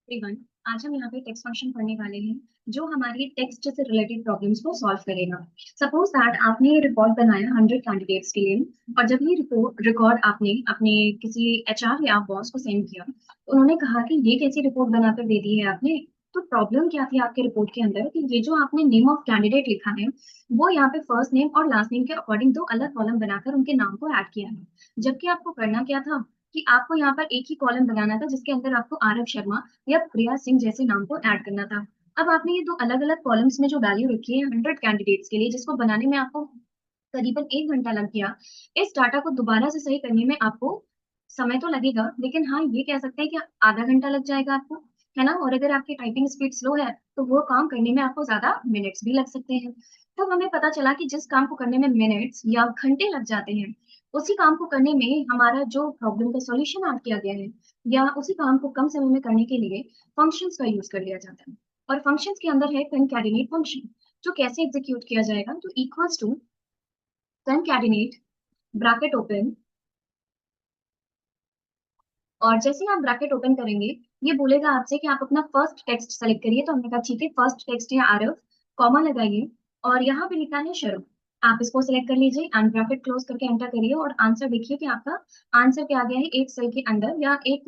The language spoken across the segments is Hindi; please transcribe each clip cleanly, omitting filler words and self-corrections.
एवरीवन, आज हम यहाँ पे टेक्स्ट फंक्शन पढ़ने वाले हैं जो हमारी टेक्स्ट से रिलेटेड प्रॉब्लम्स को सॉल्व करेगा। सपोज दैट आपने ये रिकॉर्ड बनाया 100 कैंडिडेट्स के लिए, और जब ये रिपोर्ट रिकॉर्ड आपने अपने किसी एचआर या बॉस को सेंड किया तो उन्होंने कहा कि ये कैसी रिपोर्ट बनाकर दे दी है आपने। तो प्रॉब्लम क्या थी आपके रिपोर्ट के अंदर कि ये जो आपने नेम ऑफ कैंडिडेट लिखा है वो यहाँ पे फर्स्ट नेम और लास्ट नेम के अकॉर्डिंग दो अलग कॉलम बनाकर उनके नाम को ऐड किया है। जबकि आपको करना क्या था कि आपको यहाँ पर एक ही कॉलम बनाना था जिसके अंदर आपको आरव शर्मा या प्रिया सिंह जैसे नाम को ऐड करना था। अब आपने ये दो अलग अलग कॉलम्स में जो वैल्यू रखी है 100 कैंडिडेट्स के लिए, जिसको बनाने में आपको करीबन 1 घंटा लग गया। इस डाटा को दोबारा से सही करने में आपको समय तो लगेगा, लेकिन हाँ ये कह सकते हैं कि आधा घंटा लग जाएगा आपको, है ना। और अगर आपकी टाइपिंग स्पीड स्लो है तो वो काम करने में आपको ज्यादा मिनट्स भी लग सकते हैं। तब हमें पता चला कि जिस काम को करने में मिनट्स या घंटे लग जाते हैं, उसी काम को करने में हमारा जो प्रॉब्लम का सॉल्यूशन ऐड किया गया है, या उसी काम को कम समय में करने के लिए फंक्शंस का यूज कर लिया जाता है। और फंक्शंस के अंदर है कंकैटिनेट फंक्शन, जो कैसे एग्जीक्यूट किया जाएगा, तो equals to concatenate bracket open. और जैसे ही आप ब्रैकेट ओपन करेंगे, ये बोलेगा आपसे कि आप अपना फर्स्ट टेक्स्ट सेलेक्ट करिए। तो हमने कहा ठीक है, फर्स्ट टेक्स्ट या आरएफ, कॉमा लगाइए, और यहाँ पे लिखा है शर्म। आप इसको सिलेक्ट कर लीजिए एंड ब्रैकेट क्लोज करके एंटर करिए, और आंसर देखिए कि आपका आंसर क्या आ गया है। एक सेल के अंदर या एक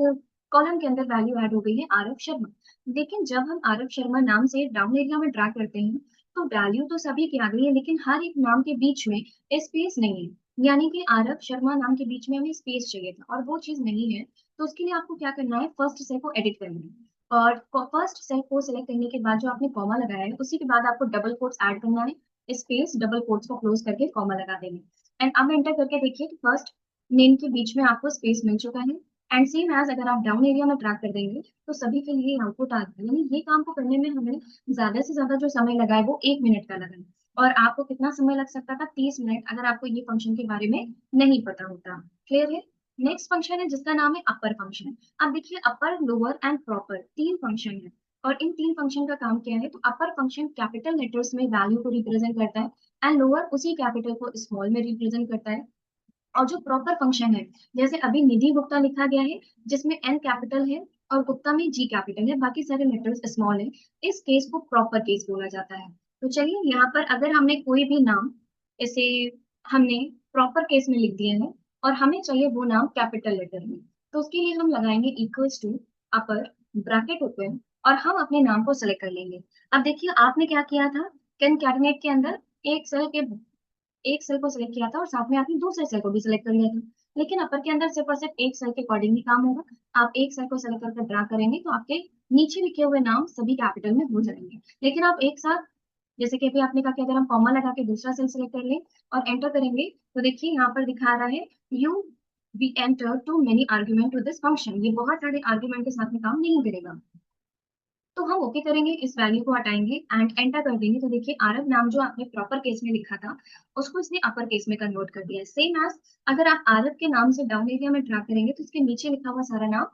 कॉलम के अंदर वैल्यू ऐड हो गई है आरएफ शर्मा। लेकिन जब हम आरएफ शर्मा नाम से डाउन एरिया में ड्रैग करते हैं तो वैल्यू तो सभी की आ गई है, लेकिन हर एक नाम के बीच में स्पेस नहीं है। यानी कि आरव शर्मा नाम के बीच में हमें स्पेस चाहिए था और वो चीज नहीं है। तो उसके लिए आपको क्या करना है, फर्स्ट सेल को एडिट करना है, और फर्स्ट सेल को सिलेक्ट करने के बाद जो आपने कॉमा लगाया है उसी के बाद आपको डबल कोट्स ऐड करना है, स्पेस डबल कोट्स को क्लोज करके कॉमा लगा देंगे। एंड अब एंटर करके देखिए कि फर्स्ट नेम के बीच में आपको स्पेस मिल चुका है। एंड सेम एज अगर आप डाउन एरिया में ट्रैक कर देंगे तो सभी के लिए आउटपुट आ गया। यानी ये काम को करने में हमें ज्यादा से ज्यादा जो समय लगा है वो 1 मिनट का लगा है। और आपको कितना समय लग सकता था, 30 मिनट, अगर आपको ये फंक्शन के बारे में नहीं पता होता। क्लियर है। नेक्स्ट फंक्शन है जिसका नाम है अपर फंक्शन। अब देखिए, अपर लोअर एंड प्रॉपर तीन फंक्शन है, और इन तीन फंक्शन का काम क्या है। तो अपर फंक्शन कैपिटल लेटर्स में वैल्यू को रिप्रेजेंट करता है, एंड लोअर उसी कैपिटल को स्मॉल में रिप्रेजेंट करता है। और जो प्रॉपर फंक्शन है, जैसे अभी निधि गुप्ता लिखा गया है जिसमें एन कैपिटल है और गुप्ता में जी कैपिटल है, बाकी सारे लेटर्स स्मॉल है, इस केस को प्रॉपर केस बोला जाता है। तो चलिए, यहाँ पर अगर हमने कोई भी नाम इसे हमने प्रॉपर केस में लिख दिया है और हमें चाहिए वो नाम कैपिटल लेटर में, तो उसके लिए हम लगाएंगे equals to upper bracket open, और हम अपने नाम को सेलेक्ट कर लेंगे। अब देखिए, आपने क्या किया था, कैटनेट के अंदर एक सेल के एक सेल को सिलेक्ट किया था और साथ में आपने दूसरे सेल को भी सिलेक्ट कर लिया था। लेकिन अपर के अंदर सिर्फ और सिर्फ एक सेल के अकॉर्डिंग ही काम होगा। आप एक सेल को सिलेक्ट करके ड्रा करेंगे तो आपके नीचे लिखे हुए नाम सभी कैपिटल में हो जाएंगे। लेकिन आप एक साथ, जैसे कि अभी आपने कहा कि अगर हम कॉमा लगा के दूसरा सेल सिलेक्ट कर लें और एंटर करेंगे, तो देखिए यहाँ पर दिखा रहा है you've enter too many argument to this function. ये बहुत सारे आर्ग्यूमेंट के साथ में काम नहीं करेगा। तो हम ओके करेंगे, इस वैल्यू को हटाएंगे एंड एंटर कर देंगे। तो देखिए, आरव नाम जो आपने प्रॉपर केस में लिखा था उसको इसने अपर केस में कन्वर्ट कर दिया है। सेम एज अगर आप आरव के नाम से डाउन एरिया में ड्रैग करेंगे तो इसके नीचे लिखा हुआ सारा नाम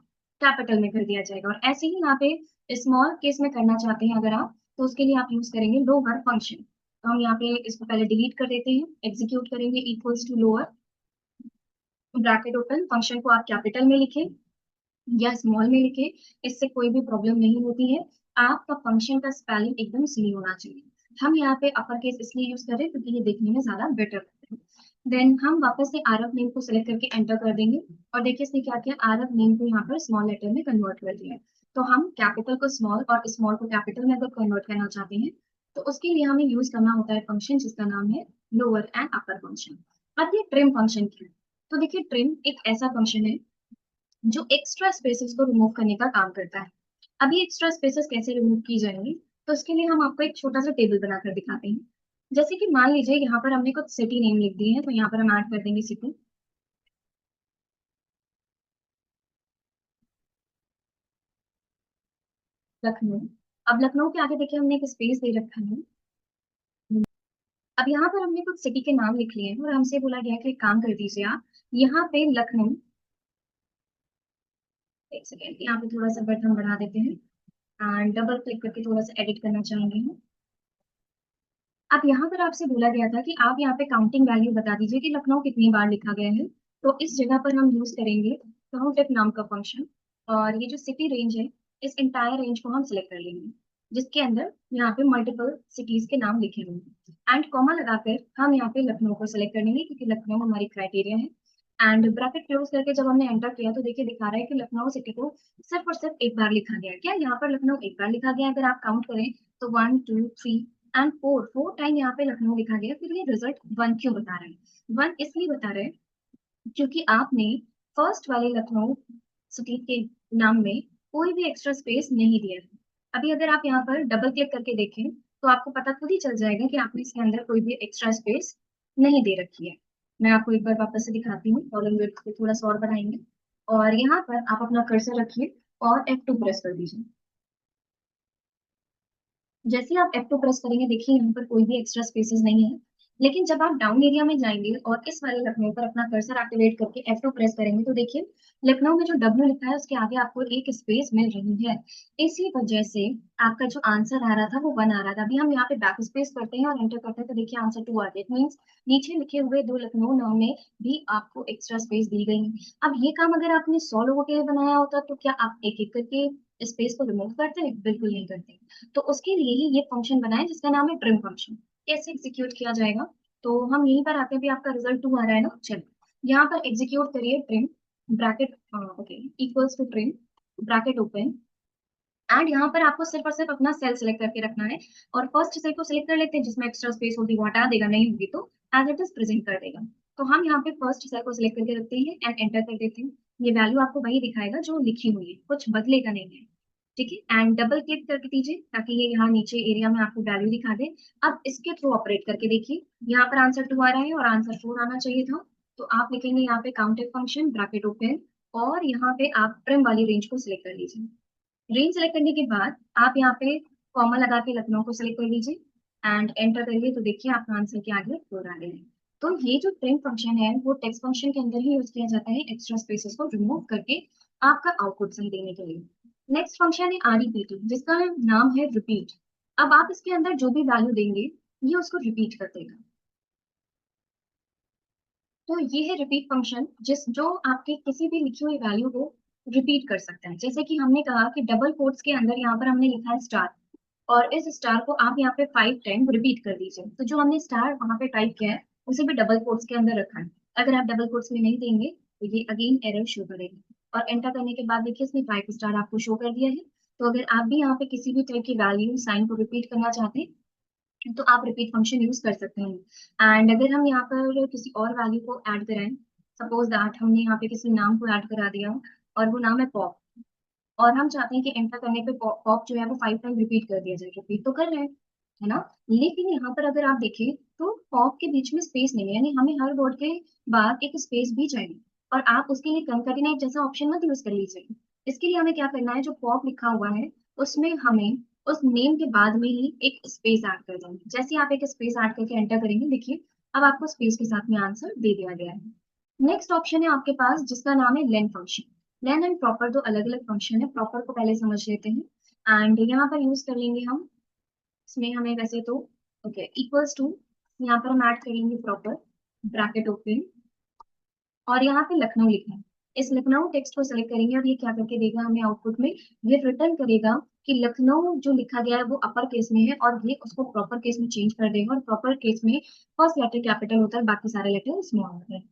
कैपिटल में कर दिया जाएगा। और ऐसे ही यहाँ पे स्मॉल केस में करना चाहते हैं अगर आप, तो उसके लिए आप यूज करेंगे लोअर फंक्शन। तो हम यहाँ पे इसको पहले डिलीट कर देते हैं, एग्जीक्यूट करेंगे equals to lower bracket open, function को आप कैपिटल में लिखें या स्मॉल में लिखे, इससे कोई भी प्रॉब्लम नहीं होती है। आपका फंक्शन का स्पेलिंग एकदम सही होना चाहिए। हम यहाँ पे अपर केस इसलिए यूज कर रहे हैं क्योंकि ये देखने में ज्यादा बेटर लगता है। देन हम वापस से आरव नेम को सिलेक्ट करके एंटर कर देंगे, और देखिए इसने क्या किया, आरव नेम को यहाँ पर स्मॉल लेटर में कन्वर्ट कर दिया है। तो हम कैपिटल को स्मॉल और स्मॉल को कैपिटल में अगर कन्वर्ट करना चाहते हैं तो उसके लिए हमें यूज करना होता है फंक्शन जिसका नाम है लोअर एंड अपर फंक्शन। अब ये ट्रिम फंक्शन क्या है। तो देखिए, ट्रिम एक ऐसा फंक्शन है जो एक्स्ट्रा स्पेसेस को रिमूव करने का काम करता है। अभी एक्स्ट्रा स्पेसेस कैसे रिमूव की जाएंगी, तो इसके लिए हम आपको एक छोटा सा टेबल बनाकर दिखाते हैं। जैसे कि मान लीजिए यहाँ पर हमने कुछ सिटी नेम लिख दिए हैं, तो यहाँ पर हम ऐड कर देंगे सिटी लखनऊ। अब लखनऊ के आगे देखिए हमने एक स्पेस दे रखा है। अब यहाँ पर हमने कुछ सिटी के नाम लिख लिए हैं और हमसे बोला गया कि एक काम कर दीजिए आप, यहाँ पे लखनऊ, एक सेकेंड, यहाँ पे थोड़ा सा बटन बढ़ा देते हैं एंड डबल क्लिक करके थोड़ा सा एडिट करना चाहेंगे हम। अब यहाँ पर आपसे बोला गया था कि आप यहाँ पे काउंटिंग वैल्यू बता दीजिए कि लखनऊ कितनी बार लिखा गया है। तो इस जगह पर हम यूज करेंगे काउंट इफ नाम का फंक्शन। और ये जो सिटी रेंज है, इस इंटायर रेंज को हम सिलेक्ट कर लेंगे, जिसके अंदर यहाँ पे मल्टीपल सिटीज के नाम लिखे होंगे। एंड कॉमा लगाकर हम यहाँ पे लखनऊ को सिलेक्ट कर लेंगे, क्योंकि लखनऊ हमारी क्राइटेरिया है। एंड ब्रैकेट क्लोज करके जब हमने एंटर किया तो देखिए दिखा रहा है कि लखनऊ सिटी को सिर्फ और सिर्फ एक बार लिखा गया है। क्या यहाँ पर लखनऊ एक बार लिखा गया है? अगर आप काउंट करें तो 1 2 3 एंड 4, 4 टाइम यहाँ पे लखनऊ लिखा गया। फिर ये रिजल्ट 1 क्यों बता रहे हैं? 1 इसलिए बता रहे हैं क्योंकि आपने फर्स्ट वाले लखनऊ सिटी के नाम में कोई भी एक्स्ट्रा स्पेस नहीं दिया है। अभी अगर आप यहाँ पर डबल क्लिक करके देखें तो आपको पता खुद ही चल जाएगा कि आपने इसके अंदर कोई भी एक्स्ट्रा स्पेस नहीं दे रखी है। मैं आपको एक बार वापस से दिखाती हूँ, कॉलम वेट को थोड़ा सा और बढ़ाएंगे और यहाँ पर आप अपना कर्सर रखिए और F2 प्रेस कर दीजिए। जैसे ही आप F2 प्रेस करेंगे देखिए यहाँ पर कोई भी एक्स्ट्रा स्पेसेस नहीं है। लेकिन जब आप डाउन एरिया में जाएंगे और इस वाले लखनऊ पर अपना कर्सर एक्टिवेट करके F2 प्रेस करेंगे तो देखिए लखनऊ में जो W लिखा है उसके आगे आपको एक स्पेस मिल रही है। इसी वजह से आपका जो आंसर आ रहा था वो 1 आ रहा था। अभी हम यहाँ पे बैक स्पेस करते हैं और एंटर करते हैं तो देखिए आंसर 2 आ गया। इट मीन्स नीचे लिखे हुए 2 लखनऊ नाम में भी आपको एक्स्ट्रा स्पेस दी गई है। अब ये काम अगर आपने 100 लोगों के लिए बनाया होता तो क्या आप एक एक करके स्पेस को रिमूव करते? बिल्कुल नहीं करते। तो उसके लिए ही ये फंक्शन बनाए जिसका नाम है ट्रिम फंक्शन। कैसे एग्जीक्यूट किया जाएगा? तो हम यहीं पर आते हैं, भी आपका रिजल्ट 2 आ रहा है ना, चलो यहाँ पर एग्जीक्यूट करिए trim bracket okay equals to trim bracket open. And यहाँ पर आपको सिर्फ और सिर्फ अपना सेल सिलेक्ट करके रखना है और फर्स्ट सेल को सिलेक्ट कर लेते हैं जिसमें एक्स्ट्रा स्पेस होगी वो हटा देगा, नहीं होगी तो एज इट इज प्रेजेंट कर देगा। तो हम यहाँ पे फर्स्ट सेल को सिलेक्ट करके रखते हैं एंड एंटर कर देते हैं। ये वैल्यू आपको वही दिखाएगा जो लिखी हुई है, कुछ बदलेगा नहीं है। ठीक है, एंड डबल क्लिक करके दीजिए ताकि ये यहाँ नीचे एरिया में आपको वैल्यू दिखा दे। अब इसके थ्रू ऑपरेट करके देखिए, यहाँ पर आंसर 2 आ रहा है और आंसर 4 आना चाहिए था। तो आप लिखेंगे यहाँ पे काउंटेड फंक्शन ब्रैकेट ओपन और यहाँ पे आप ट्रिम वाली रेंज को सिलेक्ट कर लीजिए। रेंज सेलेक्ट करने के बाद आप यहाँ पे कॉमा लगा के लखनऊ को सिलेक्ट कर लीजिए एंड एंटर करिए तो देखिए आपका आंसर के आगे 4 आ गए हैं। तो ये जो ट्रिम फंक्शन है वो टेक्स्ट फंक्शन के अंदर ही यूज किया जाता है एक्स्ट्रा स्पेसेस को रिमूव करके आपका आउटपुट सही देने के लिए। नेक्स्ट फंक्शन है REPT जिसका नाम है रिपीट। अब आप इसके अंदर जो भी वैल्यू देंगे ये उसको रिपीट कर देगा। तो ये है रिपीट फंक्शन जिस जो आपके किसी भी लिखी हुई वैल्यू को रिपीट कर सकता है। जैसे कि हमने कहा कि डबल कोट्स के अंदर यहाँ पर हमने लिखा है स्टार और इस स्टार को आप यहाँ पे 5 टाइम रिपीट कर दीजिए। तो जो हमने स्टार वहां पे टाइप किया है उसे भी डबल कोट्स के अंदर रखा है। अगर आप डबल कोट्स में नहीं देंगे तो ये अगेन एरर शो करेगा। और एंटर करने के बाद देखिए इसने 5 स्टार आपको शो कर दिया है। तो अगर आप भी यहाँ पे किसी भी टाइप की वैल्यू साइन को रिपीट करना चाहते हैं तो आप रिपीट फंक्शन यूज कर सकते हैं। एंड अगर हम यहाँ पर किसी और वैल्यू को ऐड कराएं, सपोज दैट हमने यहाँ पे किसी नाम को ऐड करा दिया और वो नाम है पॉप और हम चाहते हैं कि एंटर करने पे पॉप जो है वो 5 टाइम रिपीट कर दिया जाए। रिपीट तो कर रहे हैं, है ना? लेकिन यहाँ पर अगर आप देखें तो पॉप के बीच में स्पेस नहीं है, यानी हमें हर वर्ड के बाद एक स्पेस भी चाहिए। और आप उसके लिए कंकैटिनेट जैसा ऑप्शन मत यूज कर लीजिए। इसके लिए हमें क्या करना है, जो पॉप लिखा हुआ है उसमें हमें उस नेम के बाद में ही एक स्पेस ऐड कर देंगे। जैसे ही आप एक स्पेस ऐड करके एंटर करेंगे देखिए अब आपको स्पेस के साथ में आंसर दे दिया गया है। नेक्स्ट ऑप्शन है आपके पास जिसका नाम है len function. Lane and proper दो अलग अलग फंक्शन है, प्रॉपर को पहले समझ लेते हैं। एंड यहाँ पर यूज कर लेंगे हम, इसमें हमें वैसे तो ओके इक्वल्स टू, यहाँ पर हम ऐड करेंगे प्रॉपर ब्रैकेट ओपन और यहाँ पे लखनऊ लिखना है। इस लखनऊ टेक्स्ट को सेलेक्ट करेंगे और ये क्या करके देगा हमें आउटपुट में, ये रिटर्न करेगा कि लखनऊ जो लिखा गया है वो अपर केस में है और ये उसको प्रॉपर केस में चेंज कर देगा। और प्रॉपर केस में फर्स्ट लेटर कैपिटल होता है, बाकी सारे लेटर स्मॉल होते हैं।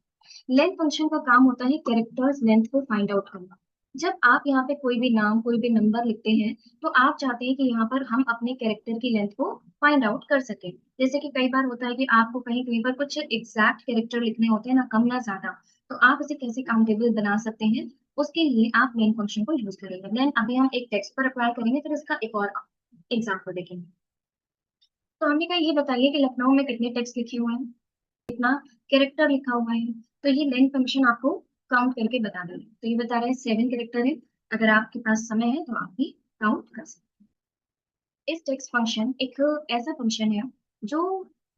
लेंथ फंक्शन का काम होता है कैरेक्टर्स लेंथ को फाइंड आउट करना। जब आप यहाँ पे कोई भी नाम कोई भी नंबर लिखते हैं तो आप चाहते हैं कि यहाँ पर हम अपने कैरेक्टर की लेंथ को फाइंड आउट कर सकें। जैसे कि कई बार होता है कि आपको कहीं कहीं पर कुछ एग्जैक्ट कैरेक्टर लिखने होते हैं, ना कम ना ज्यादा, तो आप इसे कैसे काउंटेबल बना सकते हैं, उसके लिए आप लेन फंक्शन को यूज करेंगे। लेन अभी हम एक टेक्स्ट पर अप्लाई करेंगे फिर इसका एक और एग्जाम्पल देखेंगे। तो हमने कहा ये बताइए कि लखनऊ में कितने टेक्स्ट लिखे हुए हैं, कितना कैरेक्टर लिखा हुआ है। तो ये लेंथ फंक्शन आपको काउंट करके बता देगा। तो ये बता रहे हैं 7 कैरेक्टर है। अगर आपके पास समय है तो आप भी काउंट कर सकते हैं। इस टेक्स्ट फंक्शन एक ऐसा फंक्शन है जो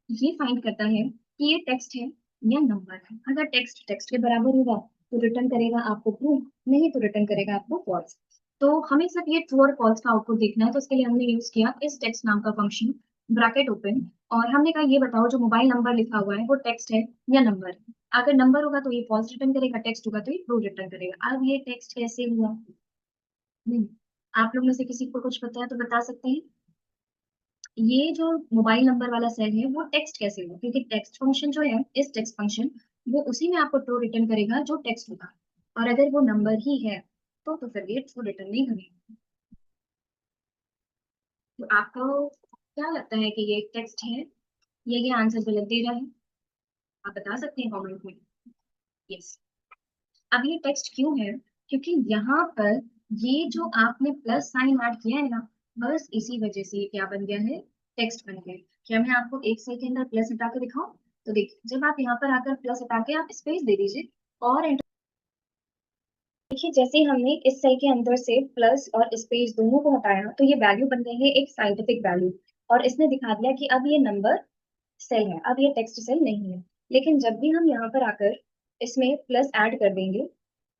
ये फाइंड करता है कि ये टेक्स्ट है या नंबर है। अगर टेक्स्ट टेक्स्ट के बराबर होगा तो रिटर्न करेगा आपको ट्रू, नहीं तो रिटर्न करेगा आपको फॉल्स। तो हमें सिर्फ ये ट्रू और फॉल्स का आउटपुट देखना है, तो इसके लिए हमने यूज किया इस टेक्स्ट नाम का फंक्शन ब्रैकेट ओपन। और हमने कहा ये बताओ जो मोबाइल नंबर लिखा हुआ है वो टेक्स्ट है या नंबर है। अगर नंबर होगा तो ये फॉल्स रिटर्न करेगा, टेक्स्ट होगा तो ये ट्रू रिटर्न करेगा। अब ये टेक्स्ट कैसे हुआ? नहीं, आप लोग में से किसी को कुछ पता है तो बता सकते हैं। ये जो मोबाइल नंबर वाला सेल है वो टेक्स्ट कैसे होगा, क्योंकि टेक्स्ट फंक्शन जो है, इस टेक्स्ट फंक्शन वो उसी में आपको ट्रू रिटर्न करेगा जो टेक्स्ट होगा, और अगर वो नंबर ही है तो फिर ये ट्रू रिटर्न नहीं करेगा। तो आपको क्या लगता है कि ये टेक्स्ट है या ये आंसर गलत दे रहा है? आप बता सकते हैं कमेंट में। यस। अब ये टेक्स्ट क्यों है? क्योंकि यहाँ पर ये जो आपने प्लस साइन ऐड किया है ना, बस इसी वजह से ये क्या बन गया है, टेक्स्ट बन गया है। क्या मैं आपको एक सेल के अंदर प्लस हटा के दिखाऊं? तो देखिए, जब आप यहाँ पर आकर प्लस हटा के आप स्पेस दे दीजिए और enter। देखिए, जैसे ही हमने इस सेल के अंदर से प्लस और स्पेस दोनों को हटाया तो ये वैल्यू बन गई है एक साइंटिफिक वैल्यू, और इसने दिखा दिया कि अब ये नंबर सेल है, अब ये टेक्स्ट सेल नहीं है। लेकिन जब भी हम यहाँ पर आकर इसमें प्लस ऐड कर देंगे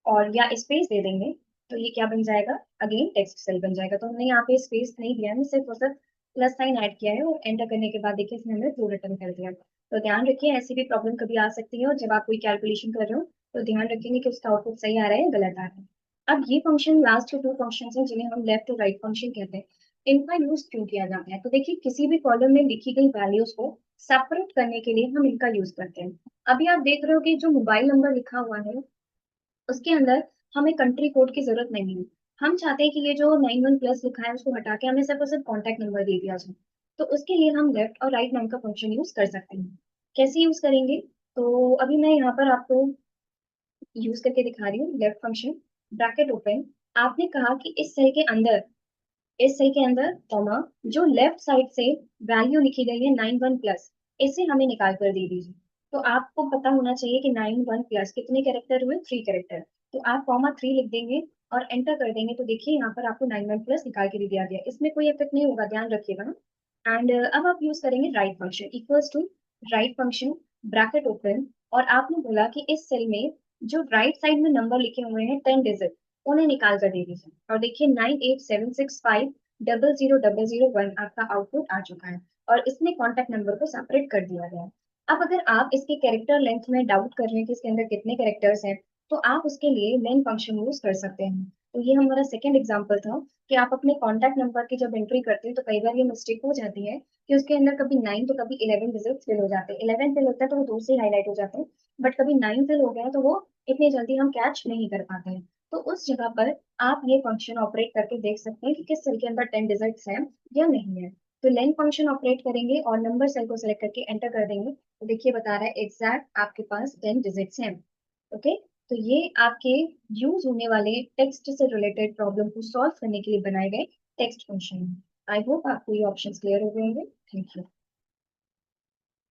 और या स्पेस दे देंगे तो ये क्या बन जाएगा, अगेन टेक्स्ट सेल बन जाएगा। तो हमने यहाँ पे स्पेस नहीं दिया है, सिर्फ और सिर्फ प्लस साइन ऐड किया है और एंटर करने के बाद देखिए इसने हमें ट्रू रिटर्न कर दिया। तो ध्यान रखिए, ऐसी भी प्रॉब्लम कभी आ सकती है और जब आप कोई कैलकुलेशन कर रहे हो तो ध्यान रखेंगे कि उसका आउटपुट सही आ रहा है या गलत आ रहा है। अब ये फंक्शन, लास्ट के 2 फंक्शन हैं जिन्हें हम लेफ्ट और राइट फंक्शन कहते हैं, इनका यूज क्यों किया जाता है? तो देखिए, किसी भी कॉलम में लिखी गई वैल्यूज को सेपरेट करने के लिए हम इनका यूज करते हैं। अभी आप देख रहे हो कि जो मोबाइल नंबर लिखा हुआ है उसके अंदर हमें कंट्री कोड की जरूरत नहीं है। हम चाहते हैं कि ये जो 91+ लिखा है उसको हटा के हमें सिर्फ और सिर्फ कॉन्टैक्ट नंबर दे दिया जाए। तो उसके लिए हम लेफ्ट और राइट नाम का फंक्शन यूज कर सकते हैं। कैसे यूज करेंगे? तो अभी मैं यहाँ पर आपको यूज करके दिखा रही हूँ। लेफ्ट फंक्शन, ब्रैकेट ओपन, आपने कहा कि इस सेल के अंदर कॉमा, जो लेफ्ट साइड से वैल्यू लिखी गई है 91+, इसे हमें निकाल कर दे दीजिए। तो आपको पता होना चाहिए कि 91+ कितने कैरेक्टर हुए, 3 कैरेक्टर। तो आप कॉमा 3 लिख देंगे और एंटर कर देंगे तो देखिए यहाँ पर आपको 91+ निकाल के दे दिया गया। इसमें कोई इफेक्ट नहीं होगा, ध्यान रखिएगा। एंड अब आप यूज करेंगे right function, equals to right function, bracket open, और आपने बोला कि इस सेल में जो राइट साइड में नंबर लिखे हुए हैं 10 डिजिट, उन्हें निकाल कर दे दीजिए। और देखिए 98765001 आपका आउटपुट आ चुका है और इसमें कॉन्टेक्ट नंबर को सेपरेट कर दिया गया है। अब अगर आप इसके कैरेक्टर लेंथ में डाउट कर रहे हैं कि इसके अंदर कितने कैरेक्टर्स हैं, तो आप उसके लिए लेन फंक्शन यूज कर सकते हैं। तो ये हमारा सेकेंड एग्जाम्पल था कि आप अपने कॉन्टैक्ट नंबर की जब एंट्री करते हैं तो कई बार ये मिस्टेक हो जाती है कि उसके अंदर कभी 9 तो कभी 11 डिजिट फिल हो जाते हैं। 11 फिल होता है तो वो 2 से हाईलाइट हो जाते हैं, बट कभी 9 फिल हो गया तो वो इतनी जल्दी हम कैच नहीं कर पाते हैं। तो उस जगह पर आप ये फंक्शन ऑपरेट करके देख सकते हैं कि किस सेल के अंदर 10 डिजिट्स हैं या नहीं है। तो लेन फंक्शन ऑपरेट करेंगे और नंबर सेल को सिलेक्ट करके एंटर कर देंगे तो देखिए बता रहा है एग्जैक्ट आपके पास 10 डिजिट्स हैं। ओके। तो ये आपके यूज होने वाले टेक्स्ट से रिलेटेड प्रॉब्लम को सॉल्व करने के लिए बनाए गए टेक्स्ट फंक्शन है। आई होप आपको ये ऑप्शंस क्लियर हो गए होंगे। Thank you.